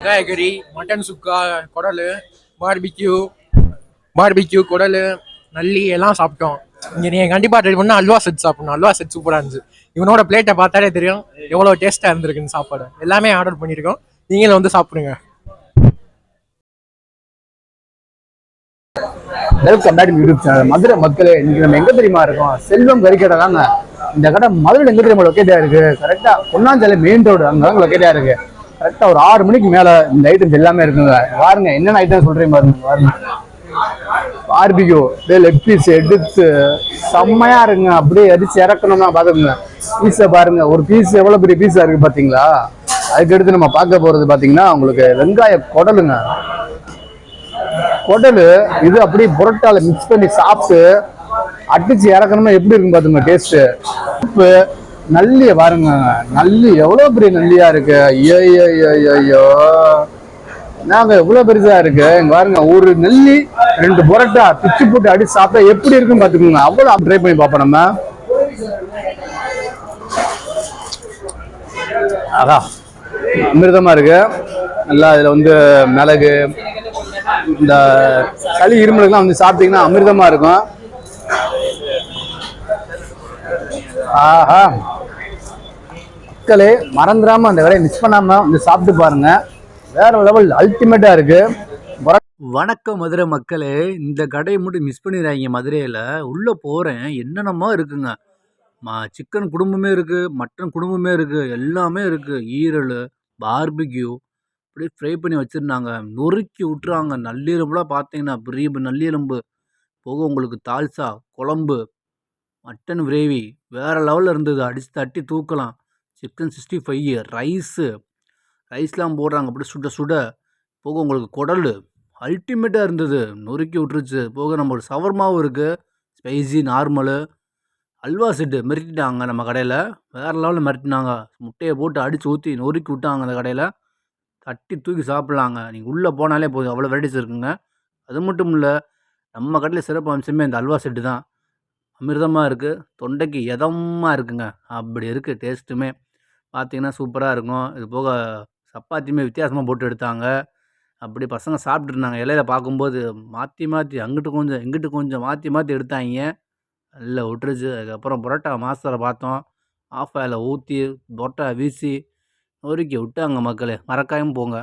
காய்கறி, மட்டன் சுக்கா, குடல், barbecue barbecue குடல், நல்லி எல்லாம் சாப்பிட்டோம். இங்கே நீங்கள் கண்டிப்பாக ட்ரை பண்ணால் அல்வா செட் சாப்பிடணும். அல்வா செட் சூப்பராக இருந்துச்சு. இவனோட பிளேட்டை பார்த்தாலே தெரியும் எவ்வளோ டேஸ்ட்டாக இருந்திருக்குன்னு சாப்பாடு. எல்லாமே ஆர்டர் பண்ணியிருக்கோம். நீங்களும் வந்து சாப்பிடுங்க. Welcome back YouTube channel. Madurai மக்களே, இன்னைக்கு நம்ம எங்க தெரியுமா இருக்கோம்? செல்வம் கறிக்கடை தாங்க. இந்த கடை மதுரையில் எங்க தெரியுமா லொக்கேட்டா இருக்கு? கரெக்டா பொன்னாஞ்சாலை மெயின் ரோடு அங்கதாங்க லொக்கேட்டா இருக்கு. கரெக்டா ஒரு 6 மணிக்கு மேல இந்த ஐட்டம்ஸ் எல்லாமே இருக்குங்க. பாருங்க என்னென்ன ஐட்டம் சொல்றேன் பாருங்க. பார்பிக்யூ லெக் பீஸ் எடுத்து செம்மையா இருக்குங்க. அப்படியே அடிச்சு இறக்கணும்னா பாத்துக்கோங்க. பீஸை பாருங்க, ஒரு பீஸ் எவ்வளவு பெரிய பீஸா இருக்கு பாத்தீங்களா? அதுக்கடுத்து நம்ம பார்க்க போறது பாத்தீங்கன்னா உங்களுக்கு வெங்காய குடலுங்க. குடலு இது அப்படியே புரோட்டால மிக்ஸ் பண்ணி சாப்பிட்டு அடிச்சு இறக்கணும்னா எப்படி இருக்கும் பாத்துங்க டேஸ்ட். உப்பு நல்லிய பாருங்க, நல்லி எவ்வளவு பெரிய நல்லியா இருக்கு. ஐயோ நாங்க எவ்வளவு பெருசா இருக்கு. இங்க பாருங்க, ஒரு நெல்லி 2 புரோட்டா பிச்சு போட்டு அடிச்சு சாப்பிட்டா எப்படி இருக்குன்னு பாத்துக்கோங்க. அவ்வளவு ட்ரை பண்ணி பார்ப்போம் நம்ம. அதான் அமிர்தமா இருக்கு. நல்லா இதுல வந்து மிளகு, இந்த சளி இருமலுக்குலாம் வந்து சாப்பிட்டீங்கன்னா அமிர்தமா இருக்கும். ஆஹா, மக்களே மறந்துடாம அந்த வேலையை மிஸ் பண்ணாம வந்து சாப்பிட்டு பாருங்க. வேற லெவல் அல்டிமேட்டா இருக்கு. வணக்கம் மதுரை மக்களே, இந்த கடையை மட்டும் மிஸ் பண்ணிடுறாங்க. மதுரையில் உள்ளே போகிறேன், என்னென்னமோ இருக்குங்க. சிக்கன் குடும்பமே இருக்குது, மட்டன் குடும்பமே இருக்குது, எல்லாமே இருக்குது. ஈரல், பார்பிக்யூ அப்படியே ஃப்ரை பண்ணி வச்சுருந்தாங்க. நொறுக்கி விட்டுறாங்க. நல்லெலும்புலாம் பார்த்தீங்கன்னா பெரிய நல்லெலும்பு போக உங்களுக்கு தால்சா குழம்பு, மட்டன் கிரேவி வேறு லெவலில் இருந்தது. அடித்து தட்டி தூக்கலாம். சிக்கன் 65 ரைஸ்லாம் போடுறாங்க அப்படி சுட சுட. போக உங்களுக்கு குடல் அல்டிமேட்டாக இருந்தது. நொறுக்கி விட்டுருச்சு. போக நம்மளுக்கு சவர்மாவும் இருக்குது, ஸ்பைசி நார்மலு. அல்வா செட்டு மிரட்டிட்டாங்க நம்ம கடையில். வேறு லெவலில் மிரட்டினாங்க. முட்டையை போட்டு அடித்து ஊற்றி நொறுக்கி விட்டாங்க அந்த கடையில். தட்டி தூக்கி சாப்பிட்லாங்க. நீங்கள் உள்ளே போனாலே போதும், அவ்வளோ வெரைட்டிஸ் இருக்குங்க. அது மட்டும் இல்லை, நம்ம கடையில் சிறப்பு அம்சமே இந்த அல்வா செட்டு தான். அமிர்தமாக இருக்குது, தொண்டைக்கு எதமாக இருக்குங்க. அப்படி இருக்குது டேஸ்ட்டுமே. பார்த்தீங்கன்னா சூப்பராக இருக்கும். இது போக சப்பாத்தியுமே வித்தியாசமாக போட்டு எடுத்தாங்க. அப்படி பசங்க சாப்பிட்டுட்டு இருந்தாங்க. இலையில பார்க்கும்போது மாற்றி மாற்றி அங்கிட்டு கொஞ்சம் இங்கிட்டு கொஞ்சம் மாற்றி மாற்றி எடுத்தாங்க. நல்லா விட்டுருச்சு. அதுக்கப்புறம் புரோட்டா மாஸ்டரை பார்த்தோம். ஆஃப் ஆயில ஊற்றி புரோட்டா வீசி நொறுக்கி விட்டாங்க மக்களே. மறக்காமல் போங்க.